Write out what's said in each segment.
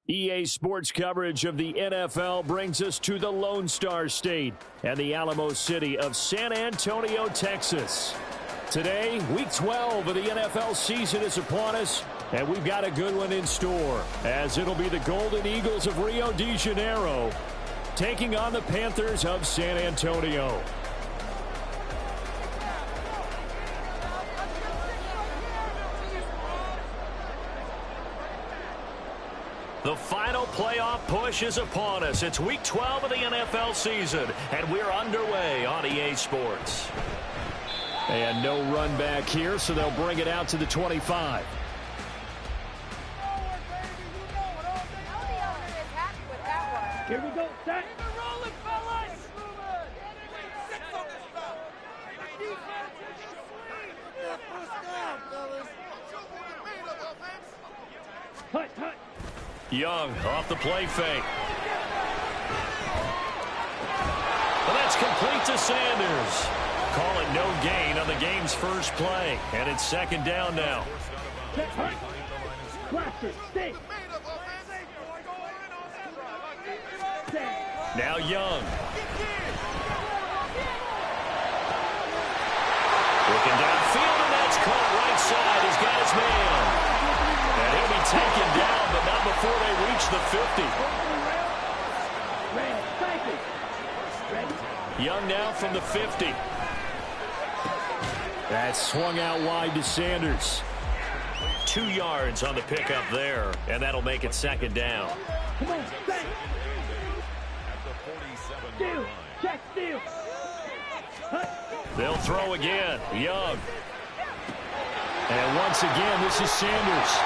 EA Sports coverage of the NFL brings us to the Lone Star State and the Alamo City of San Antonio, Texas. Today, Week 12 of the NFL season is upon us, and we've got a good one in store, as it'll be the Golden Eagles of Rio de Janeiro taking on the Panthers of San Antonio. The final playoff push is upon us. It's Week 12 of the NFL season, and we're underway on EA Sports. And no run back here, so they'll bring it out to the 25. Here we go, set. Hut. Young off the play fake. Well, that's complete to Sanders. Call it no gain on the game's first play. And it's second down now. Now Young. Looking downfield, and that's caught right side. He's got his man. And he'll be taken down, but not before they reach the 50. Young now from the 50. That swung out wide to Sanders. 2 yards on the pickup there, and that'll make it second down. Come on, stay. Steal. Check, steal. They'll throw again. Young. And once again, this is Sanders.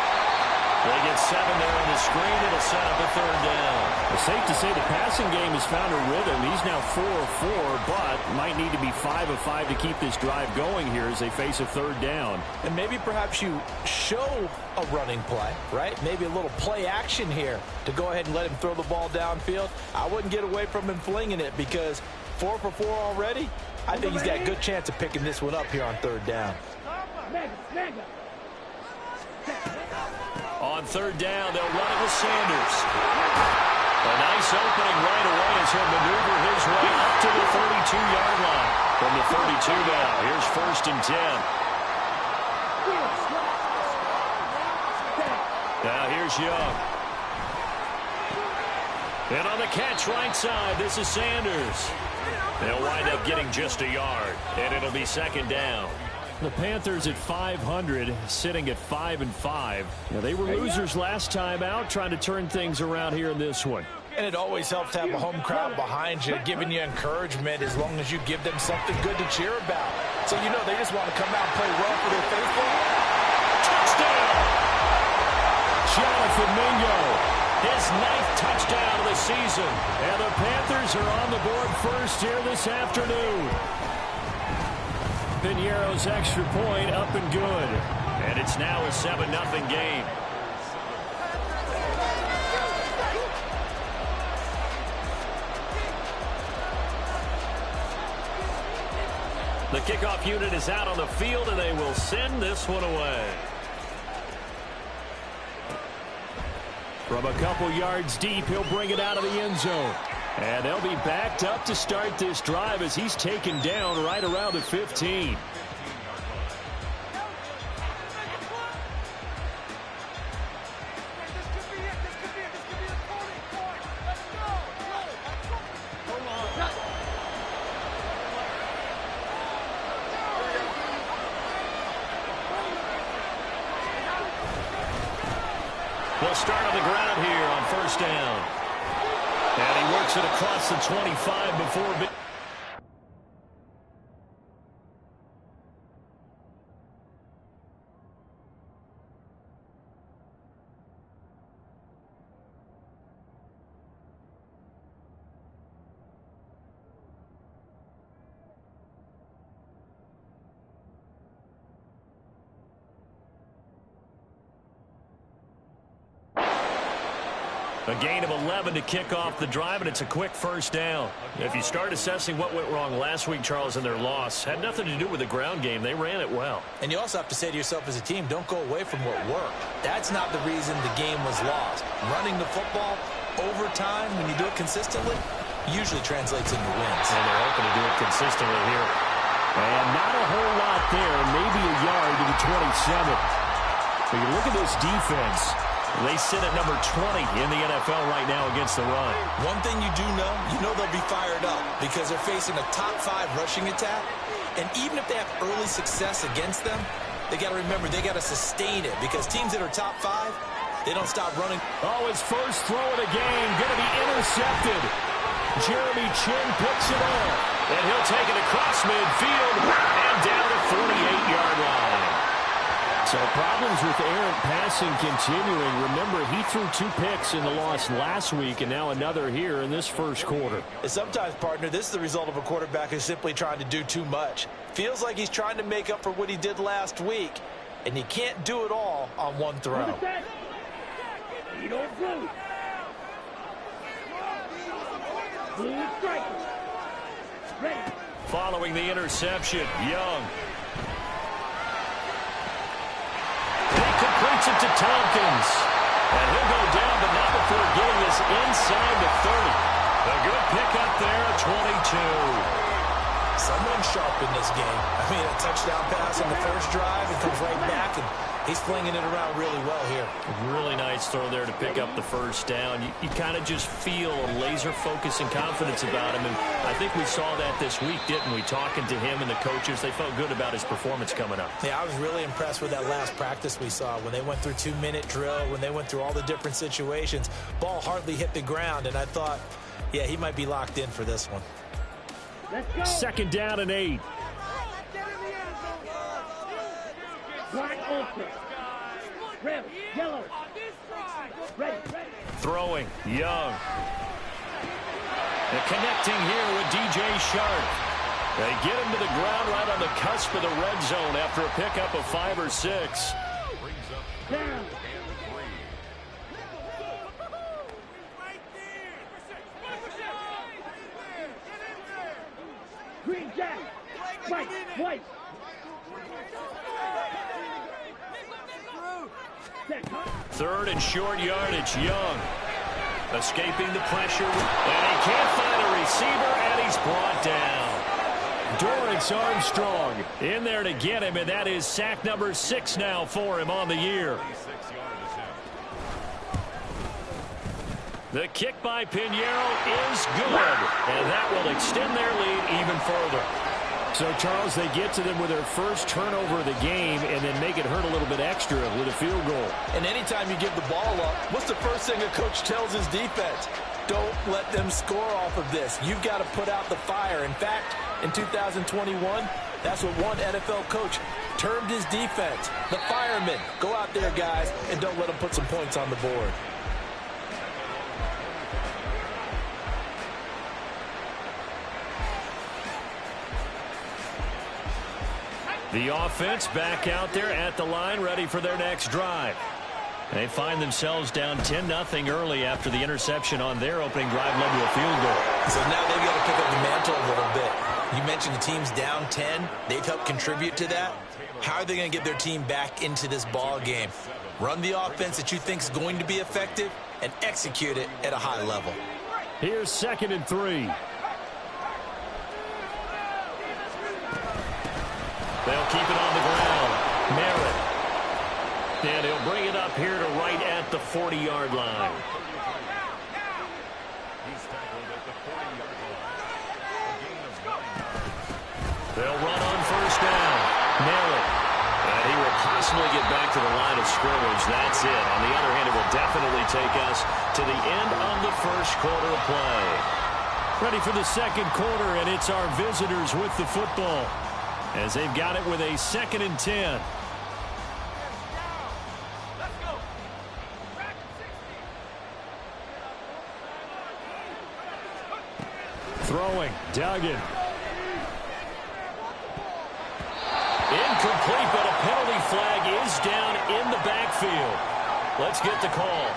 They get 7 there on the screen. It'll set up a third down. It's safe to say the passing game has found a rhythm. He's now 4 of 4, but might need to be 5 of 5 to keep this drive going here as they face a third down. And maybe perhaps you show a running play, right? Maybe a little play action here to go ahead and let him throw the ball downfield. I wouldn't get away from him flinging it because 4 for 4 already. I think he's got a good chance of picking this one up here on third down. On third down, they'll run it with Sanders. A nice opening right away as he'll maneuver his way up to the 32-yard line. From the 32 now, here's 1st and 10. Now here's Young. And on the catch right side, this is Sanders. They'll wind up getting just a yard, and it'll be second down. The Panthers at 500, sitting at 5-5. Now, they were losers last time out, trying to turn things around here in this one. And it always helps to have a home crowd behind you, giving you encouragement as long as you give them something good to cheer about. So you know they just want to come out and play well for their faithful. Touchdown! Jonathan Mingo, his 9th touchdown of the season. And the Panthers are on the board first here this afternoon. Piñeiro's extra point up and good. And it's now a 7-0 game. The kickoff unit is out on the field, and they will send this one away. From a couple yards deep, he'll bring it out of the end zone. And they'll be backed up to start this drive as he's taken down right around the 15. They'll start on the ground here on 1st down. And he works it across the 25 before... A gain of 11 to kick off the drive, and it's a quick first down. If you start assessing what went wrong last week, Charles, in their loss, had nothing to do with the ground game. They ran it well. And you also have to say to yourself as a team, don't go away from what worked. That's not the reason the game was lost. Running the football over time, when you do it consistently, usually translates into wins. And they're hoping to do it consistently here. And not a whole lot there, maybe a yard to the 27. But you look at this defense. They sit at number 20 in the NFL right now against the run. One thing you know they'll be fired up because they're facing a top 5 rushing attack. And even if they have early success against them, they got to remember they got to sustain it because teams that are top 5, they don't stop running. Oh, his first throw of the game going to be intercepted. Jeremy Chinn picks it off. And he'll take it across midfield and down the 48-yard line. So problems with errant passing continuing. Remember, he threw 2 picks in the loss last week and now another here in this first quarter. And sometimes, partner, this is the result of a quarterback who's simply trying to do too much. Feels like he's trying to make up for what he did last week, and he can't do it all on one throw. You don't blue. Blue strike. Ready. Following the interception, Young. Completes it to Tompkins. And he'll go down, but not before getting this inside the 30. A good pickup there at 22. Someone sharp in this game. I mean, a touchdown pass on the first drive and comes right back, and he's flinging it around really well here. Really nice throw there to pick up the first down. You kind of just feel a laser focus and confidence about him, and I think we saw that this week, didn't we? Talking to him and the coaches, they felt good about his performance coming up. Yeah, I was really impressed with that last practice we saw when they went through 2-minute drill, when they went through all the different situations. Ball hardly hit the ground, and I thought, yeah, he might be locked in for this one. Let's go. Second down and 8. Black ultra. Red, yellow. Ready. Throwing, Young. And connecting here with DJ Shark. They get him to the ground right on the cusp of the red zone after a pickup of 5 or 6. Down. Green jack. White. Third and short yardage, Young. Escaping the pressure, and he can't find a receiver, and he's brought down. Dorrance Armstrong in there to get him, and that is sack number 6 now for him on the year. The kick by Pinheiro is good, and that will extend their lead even further. So, Charles, they get to them with their first turnover of the game and then make it hurt a little bit extra with a field goal. And anytime you give the ball up, what's the first thing a coach tells his defense? Don't let them score off of this. You've got to put out the fire. In fact, in 2021, that's what one NFL coach termed his defense. The firemen. Go out there, guys, and don't let them put some points on the board. The offense back out there at the line, ready for their next drive. They find themselves down 10-0 early after the interception on their opening drive led to a field goal. So now they've got to pick up the mantle a little bit. You mentioned the team's down 10. They've helped contribute to that. How are they going to get their team back into this ball game? Run the offense that you think is going to be effective and execute it at a high level. Here's 2nd and 3. They'll keep it on the ground. Merritt. And he'll bring it up here to right at the 40-yard line. They'll run on first down. Merritt. And he will possibly get back to the line of scrimmage. That's it. On the other hand, it will definitely take us to the end of the first quarter of play. Ready for the second quarter, and it's our visitors with the football, as they've got it with a 2nd and 10. Throwing, Duggan. Incomplete, but a penalty flag is down in the backfield. Let's get the call.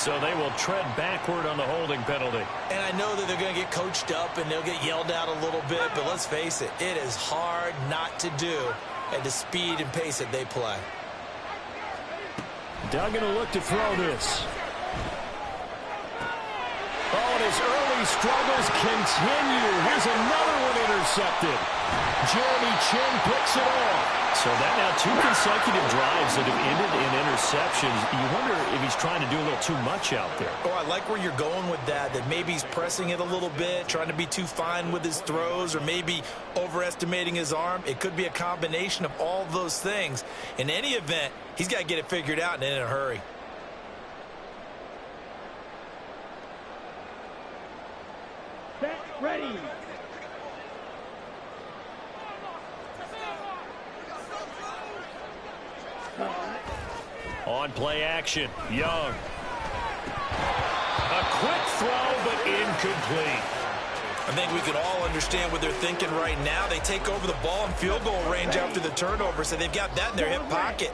So they will tread backward on the holding penalty. And I know that they're going to get coached up and they'll get yelled at a little bit, but let's face it, it is hard not to do at the speed and pace that they play. Duggan will look to throw this. Oh, and his early struggles continue. Here's another one intercepted. Jeremy Chinn picks it off. So that now 2 consecutive drives that have ended in interceptions. You wonder if he's trying to do a little too much out there. Oh, I like where you're going with that maybe he's pressing it a little bit, trying to be too fine with his throws, or maybe overestimating his arm. It could be a combination of all of those things. In any event, he's got to get it figured out and in a hurry. Set, ready. On play action, Young. A quick throw, but incomplete. I think we can all understand what they're thinking right now. They take over the ball in field goal range after the turnover, so they've got that in their hip pocket.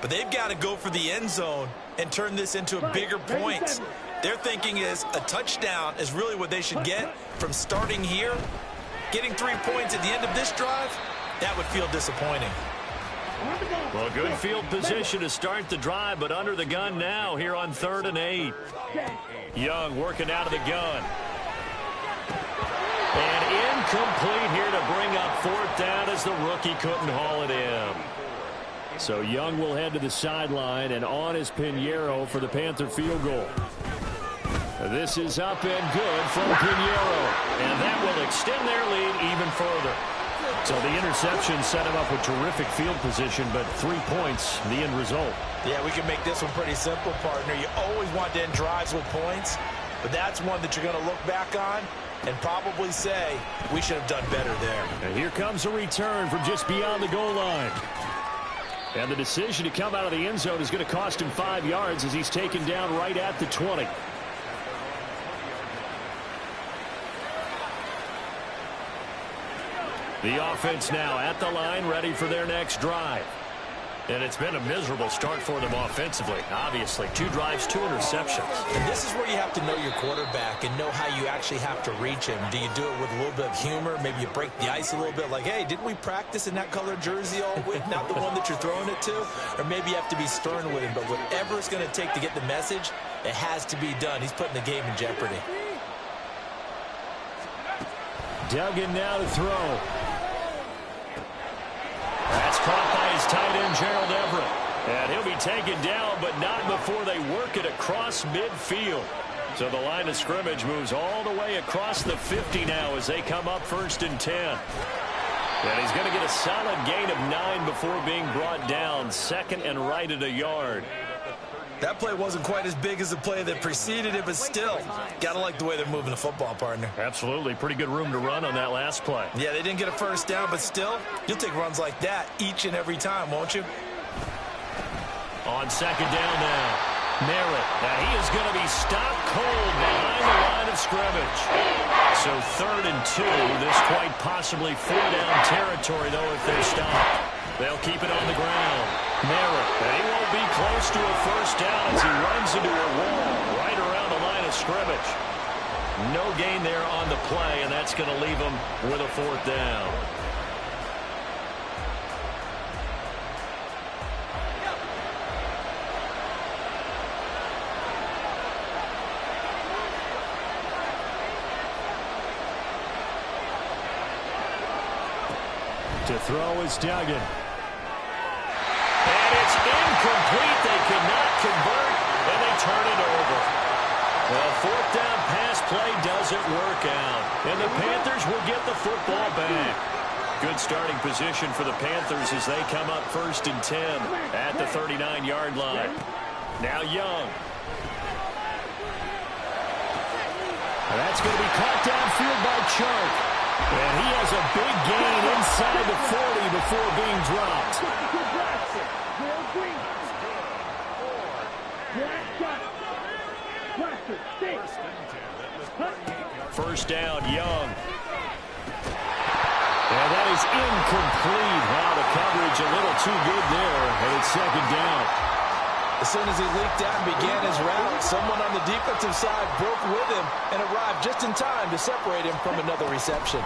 But they've got to go for the end zone and turn this into a bigger points. Their thinking is a touchdown is really what they should get from starting here. Getting 3 points at the end of this drive, that would feel disappointing. Well, good field position to start the drive, but under the gun now here on 3rd and 8. Young working out of the gun. And incomplete here to bring up 4th down as the rookie couldn't haul it in. So Young will head to the sideline, and on is Pinheiro for the Panther field goal. This is up and good from Pinheiro, and that will extend their lead even further. So the interception set him up with terrific field position, but 3 points, the end result. Yeah, we can make this one pretty simple, partner. You always want to end drives with points, but that's one that you're going to look back on and probably say, we should have done better there. And here comes a return from just beyond the goal line. And the decision to come out of the end zone is going to cost him 5 yards as he's taken down right at the 20. The offense now at the line, ready for their next drive. And it's been a miserable start for them offensively. Obviously, 2 drives, 2 interceptions. And this is where you have to know your quarterback and know how you actually have to reach him. Do you do it with a little bit of humor? Maybe you break the ice a little bit, like, hey, didn't we practice in that colored jersey all week? Not the one that you're throwing it to? Or maybe you have to be stern with him. But whatever it's going to take to get the message, it has to be done. He's putting the game in jeopardy. Duggan now to throw. That's caught by his tight end, Gerald Everett. And he'll be taken down, but not before they work it across midfield. So the line of scrimmage moves all the way across the 50 now as they come up 1st and 10. And he's going to get a solid gain of 9 before being brought down. 2nd and right at a yard. That play wasn't quite as big as the play that preceded it, but still, got to like the way they're moving the football, partner. Absolutely. Pretty good room to run on that last play. Yeah, they didn't get a 1st down, but still, you'll take runs like that each and every time, won't you? On 2nd down now, Merritt. Now he is going to be stopped cold behind the line of scrimmage. So 3rd and 2. This quite possibly 4-down territory, though, if they're stopped. They'll keep it on the ground. Merritt, and he won't be close to a 1st down as he runs into a wall right around the line of scrimmage. No gain there on the play, and that's going to leave him with a 4th down. To throw is Duggan. And it's incomplete. They could not convert, and they turn it over. Well, 4th down pass play doesn't work out, and the Panthers will get the football back. Good starting position for the Panthers as they come up 1st and 10 at the 39-yard line. Now Young. And that's going to be caught downfield by Chark. And he has a big gain inside the 40 before being dropped. First down, Young. And that is incomplete. Wow, the coverage a little too good there, and it's 2nd down. As soon as he leaked out and began his route, someone on the defensive side broke with him and arrived just in time to separate him from another reception.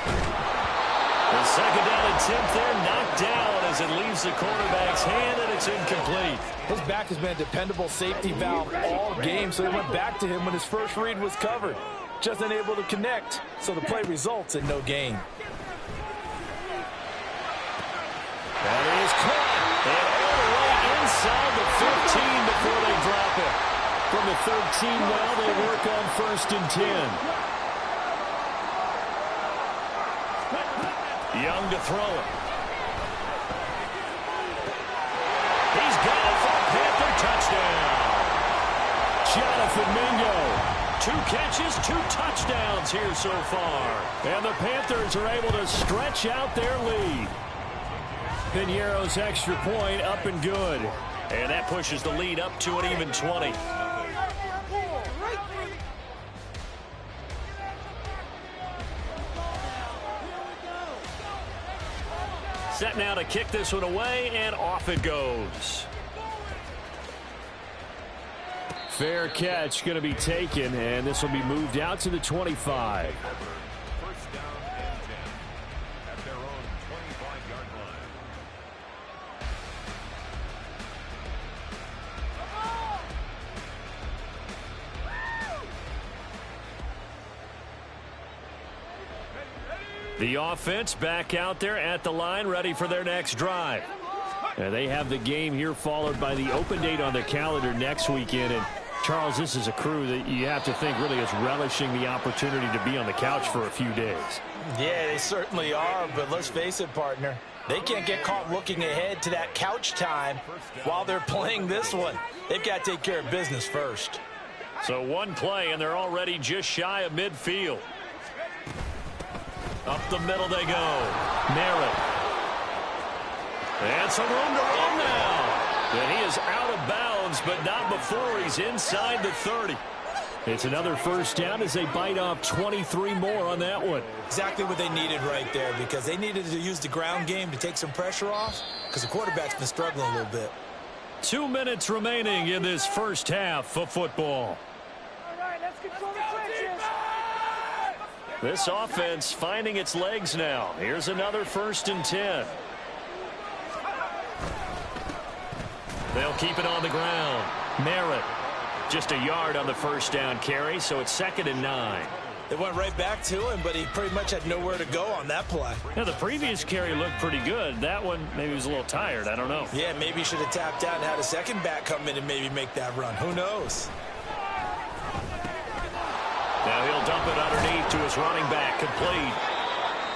The second down attempt there knocked down as it leaves the quarterback's hand, and it's incomplete. His back has been a dependable safety valve all game, so they went back to him when his first read was covered. Just unable to connect, so the play results in no gain. That is caught. And all the way inside the 15 before they drop it. From the 13 now, they work on 1st and 10. Young to throw it. He's got it for a Panther touchdown. Jonathan Mingo. 2 catches, 2 touchdowns here so far. And the Panthers are able to stretch out their lead. Piñeiro's extra point up and good. And that pushes the lead up to an even 20. Set now to kick this one away, and off it goes. Fair catch going to be taken, and this will be moved out to the 25. First down and 10 at their own 25-yard line. The offense back out there at the line, ready for their next drive. And they have the game here followed by the open date on their calendar next weekend. And Charles, this is a crew that you have to think really is relishing the opportunity to be on the couch for a few days. Yeah, they certainly are, but let's face it, partner. They can't get caught looking ahead to that couch time while they're playing this one. They've got to take care of business first. So one play, and they're already just shy of midfield. Up the middle they go. Merritt. And some room to run now. And he is out of bounds, but not before he's inside the 30. It's another first down as they bite off 23 more on that one. Exactly what they needed right there, because they needed to use the ground game to take some pressure off, because the quarterback's been struggling a little bit. 2 minutes remaining in this first half of football. All right, let's control the trenches. This offense finding its legs now. Here's another 1st and 10. They'll keep it on the ground. Merritt just a yard on the first down carry, so it's 2nd and 9. They went right back to him, but he pretty much had nowhere to go on that play. Now, the previous carry looked pretty good. That one, maybe he was a little tired. I don't know. Yeah, maybe he should have tapped out and had a second back come in and maybe make that run. Who knows? Now he'll dump it underneath to his running back. Complete.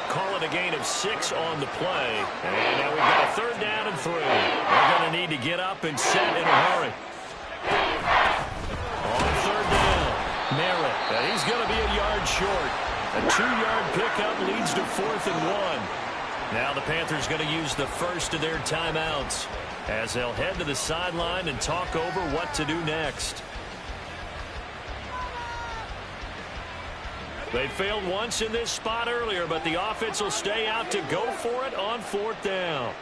Call it a gain of 6 on the play. And now we've got a 3rd down and 3. They're going to need to get up and set in a hurry. On 3rd down, Merritt. And he's going to be a yard short. A 2-yard pickup leads to 4th and 1. Now the Panthers going to use the first of their timeouts as they'll head to the sideline and talk over what to do next. They failed once in this spot earlier, but the offense will stay out to go for it on 4th down.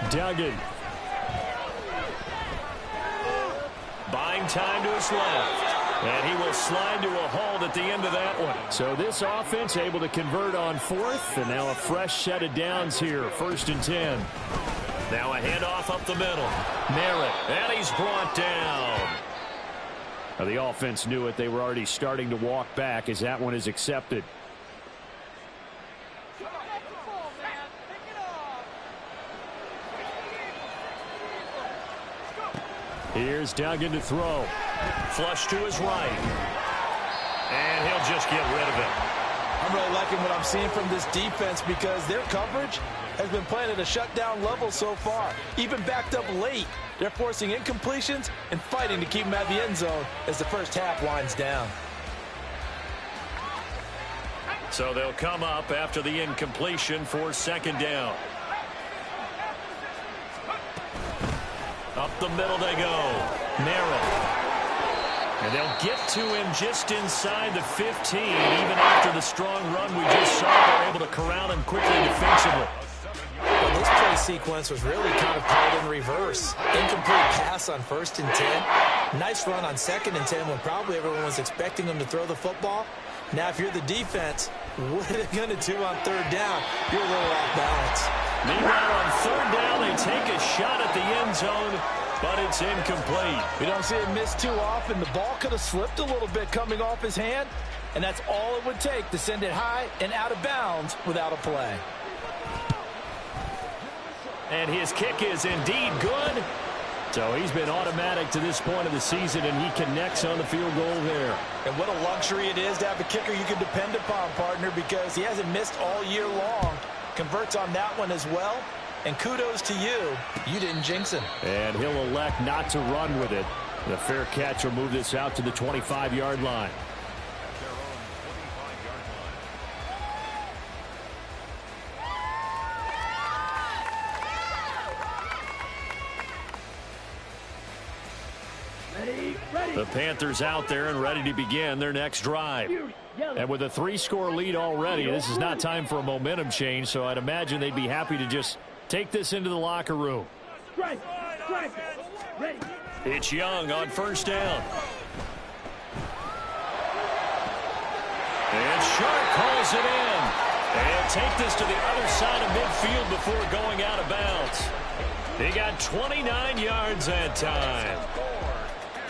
Duggan. Buying time to his left. And he will slide to a halt at the end of that one. So this offense able to convert on 4th, and now a fresh set of downs here, 1st and 10. Now a handoff up the middle. Merritt, and he's brought down. Now the offense knew it. They were already starting to walk back as that one is accepted. Here's Duggan to throw. Flush to his right. And he'll just get rid of it. I'm really liking what I'm seeing from this defense because their coverage has been playing at a shutdown level so far. Even backed up late, they're forcing incompletions and fighting to keep them at the end zone as the first half winds down. So they'll come up after the incompletion for 2nd down. Up the middle they go. Merritt. And they'll get to him just inside the 15. Even after the strong run we just saw, they're able to corral him quickly defensively. Well, this play sequence was really kind of called in reverse. Incomplete pass on 1st and 10. Nice run on 2nd and 10 when probably everyone was expecting them to throw the football. Now, if you're the defense, what are they going to do on 3rd down? You're a little off balance. Meanwhile, on 3rd down, they take a shot at the end zone, but it's incomplete. We don't see him miss too often. The ball could have slipped a little bit coming off his hand, and that's all it would take to send it high and out of bounds without a play. And his kick is indeed good. So he's been automatic to this point of the season, and he connects on the field goal there. And what a luxury it is to have a kicker you can depend upon, partner, because he hasn't missed all year long. Converts on that one as well. And kudos to you. You didn't jinx him. And he'll elect not to run with it. The fair catch will move this out to the 25-yard line. The Panthers out there and ready to begin their next drive. And with a 3-score lead already, this is not time for a momentum change, so I'd imagine they'd be happy to just take this into the locker room. It's Young on 1st down. And Sharp calls it in. And take this to the other side of midfield before going out of bounds. They got 29 yards that time.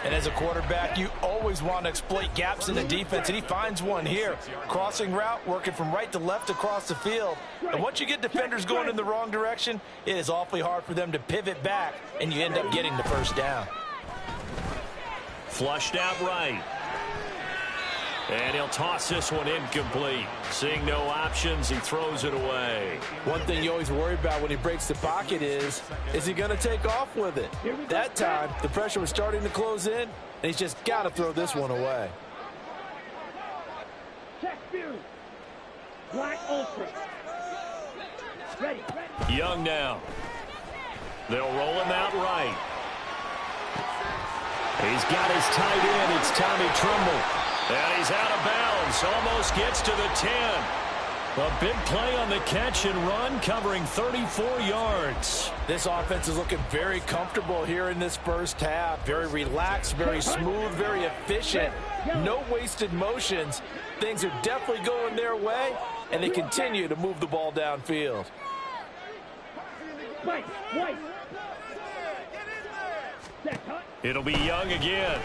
And as a quarterback, you always want to exploit gaps in the defense, and he finds one here. Crossing route, working from right to left across the field. And once you get defenders going in the wrong direction, it is awfully hard for them to pivot back, and you end up getting the 1st down. Flushed out right. And he'll toss this one incomplete. Seeing no options, he throws it away. One thing you always worry about when he breaks the pocket is he going to take off with it? That time, the pressure was starting to close in, and he's just got to throw this one away. Black Ultra. Ready. Young now. They'll roll him out right. He's got his tight end. It's Tommy Tremble. And he's out of bounds. Almost gets to the 10. A big play on the catch and run, covering 34 yards. This offense is looking very comfortable here in this first half. Very relaxed, very smooth, very efficient. No wasted motions. Things are definitely going their way, and they continue to move the ball downfield. It'll be Young again.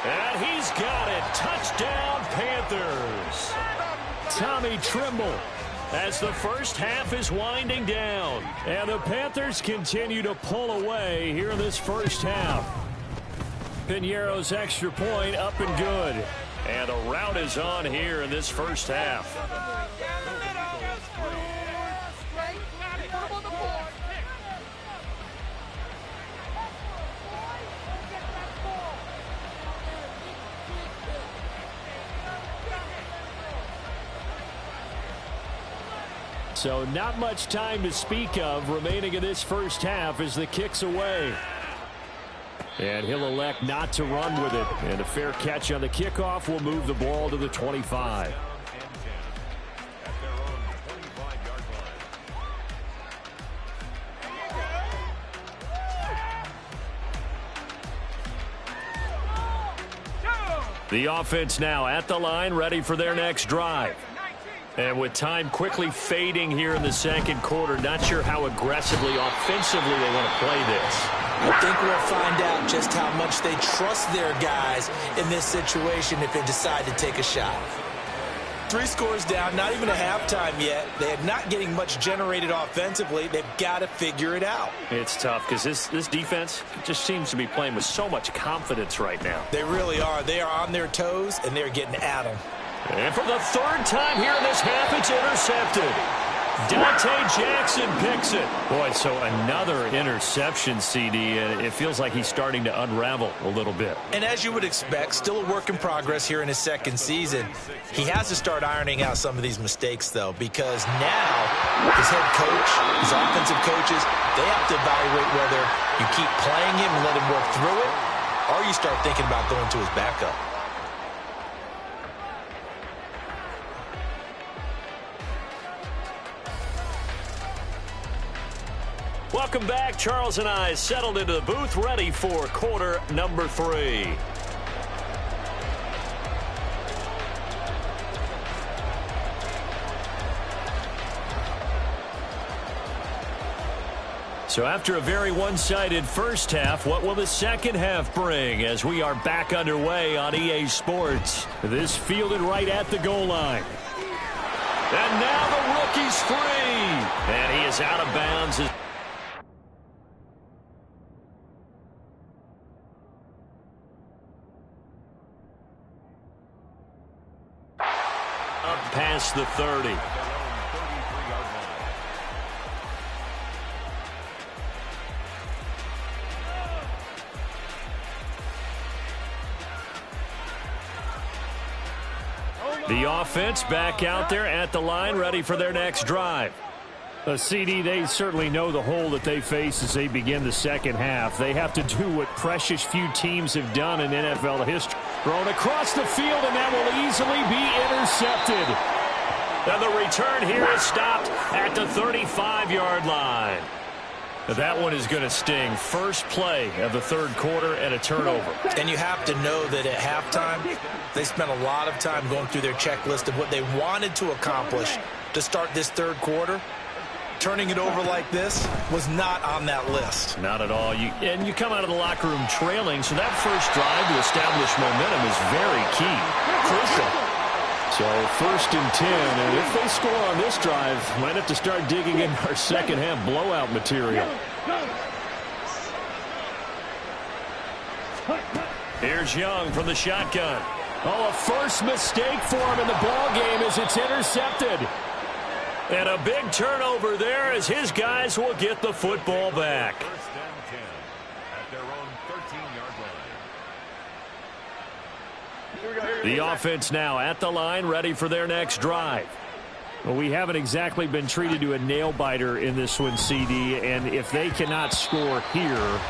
And he's got it. Touchdown, Panthers. Tommy Tremble as the first half is winding down. And the Panthers continue to pull away here in this first half. Piñeiro's extra point up and good. And a rout is on here in this first half. So not much time to speak of remaining in this first half as the kick's away. And he'll elect not to run with it. And a fair catch on the kickoff will move the ball to the 25. The offense now at the line, ready for their next drive. And with time quickly fading here in the second quarter, not sure how aggressively, offensively they want to play this. I think we'll find out just how much they trust their guys in this situation if they decide to take a shot. 3 scores down, not even a halftime yet. They're not getting much generated offensively. They've got to figure it out. It's tough because this defense just seems to be playing with so much confidence right now. They really are. They are on their toes, and they're getting at them. And for the third time here in this half, it's intercepted. Dante Jackson picks it. Boy, so another interception, CD, and it feels like he's starting to unravel a little bit. And as you would expect, still a work in progress here in his second season. He has to start ironing out some of these mistakes, though, because now his head coach, his offensive coaches, they have to evaluate whether you keep playing him and let him work through it, or you start thinking about going to his backup. Welcome back. Charles and I settled into the booth, ready for quarter number 3. So after a very one-sided first half, what will the second half bring as we are back underway on EA Sports? This fielded right at the goal line. And now the rookie's free. And he is out of bounds. Up past the 30. The offense back out there at the line, ready for their next drive. CD, they certainly know the hole that they face as they begin the second half. They have to do what precious few teams have done in NFL history. Thrown across the field, and that will easily be intercepted. And the return here is stopped at the 35-yard line. That one is going to sting. First play of the third quarter and a turnover. And you have to know that at halftime, they spent a lot of time going through their checklist of what they wanted to accomplish to start this third quarter. Turning it over like this was not on that list. Not at all. And you come out of the locker room trailing, so that first drive to establish momentum is very key. Crucial. So 1st and 10, and if they score on this drive, might have to start digging in our second half blowout material. Here's Young from the shotgun. Oh, a first mistake for him in the ball game as it's intercepted. And a big turnover there as his guys will get the football back. 1st and 10 at their own 13-yard line. The offense now at the line, ready for their next drive. Well, we haven't exactly been treated to a nail-biter in this one, CD, and if they cannot score here,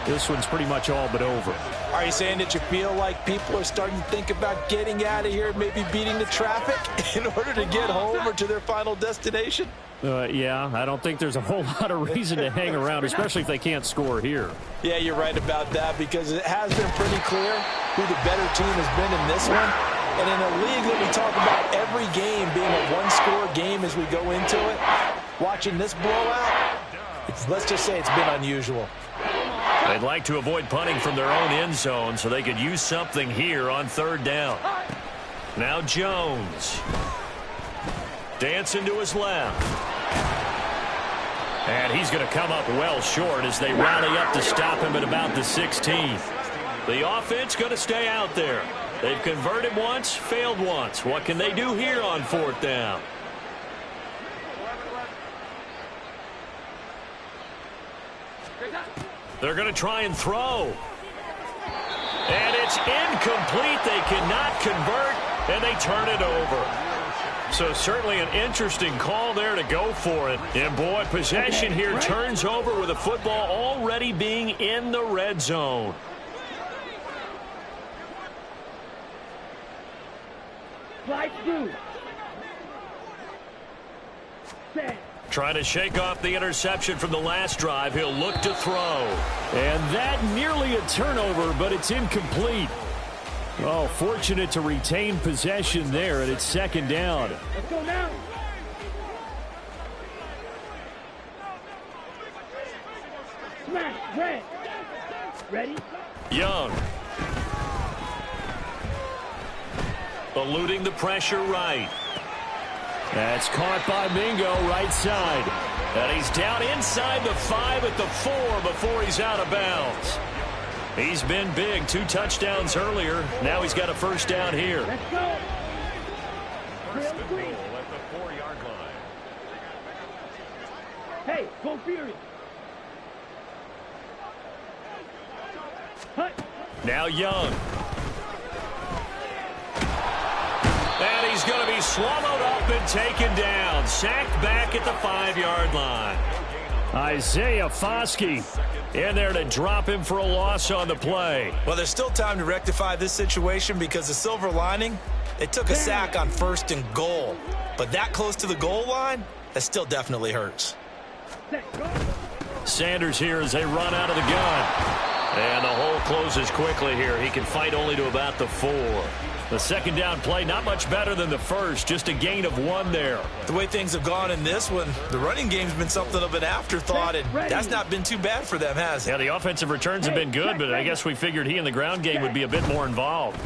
this one's pretty much all but over. Are you saying that you feel like people are starting to think about getting out of here, maybe beating the traffic in order to get home or to their final destination? Yeah, I don't think there's a whole lot of reason to hang around, especially if they can't score here. Yeah, you're right about that because it has been pretty clear who the better team has been in this one. And in a league that we talk about every game being a one-score game as we go into it, watching this blowout, let's just say it's been unusual. They'd like to avoid punting from their own end zone so they could use something here on 3rd down. Now Jones. Dancing to his left. And he's going to come up well short as they rally up to stop him at about the 16th. The offense going to stay out there. They've converted once, failed once. What can they do here on 4th down? They're going to try and throw. And it's incomplete. They cannot convert, and they turn it over. So certainly an interesting call there to go for it. And, boy, possession here turns over with the football already being in the red zone. Slide through. Set. Trying to shake off the interception from the last drive. He'll look to throw. And that nearly a turnover, but it's incomplete. Oh, fortunate to retain possession there, and it's 2nd down. Let's go now. Smash. Red. Ready? Young. Eluding the pressure right. That's caught by Mingo, right side. And he's down inside the 5 at the 4 before he's out of bounds. He's been big. 2 touchdowns earlier. Now he's got a 1st down here. Let's go. 1st and goal at the 4-yard line. Hey, go Fury. Hut. Now Young. And he's going to be swallowed up and taken down. Sacked back at the 5-yard line. Isaiah Foskey in there to drop him for a loss on the play. Well, there's still time to rectify this situation because the silver lining, they took a sack on 1st and goal. But that close to the goal line, that still definitely hurts. Set. Go. Sanders here as they run out of the gun. And the hole closes quickly here. He can fight only to about the 4. The second down play, not much better than the first. Just a gain of 1 there. The way things have gone in this one, the running game's been something of an afterthought, and that's not been too bad for them, has it? Yeah, the offensive returns have been good, but I guess we figured he in the ground game would be a bit more involved.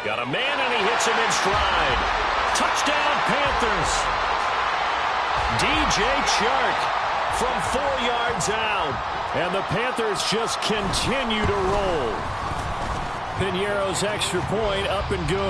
Got a man, and he hits him in stride. Touchdown, Panthers. DJ Chark from 4 yards out. And the Panthers just continue to roll. Piñeiro's extra point up and good.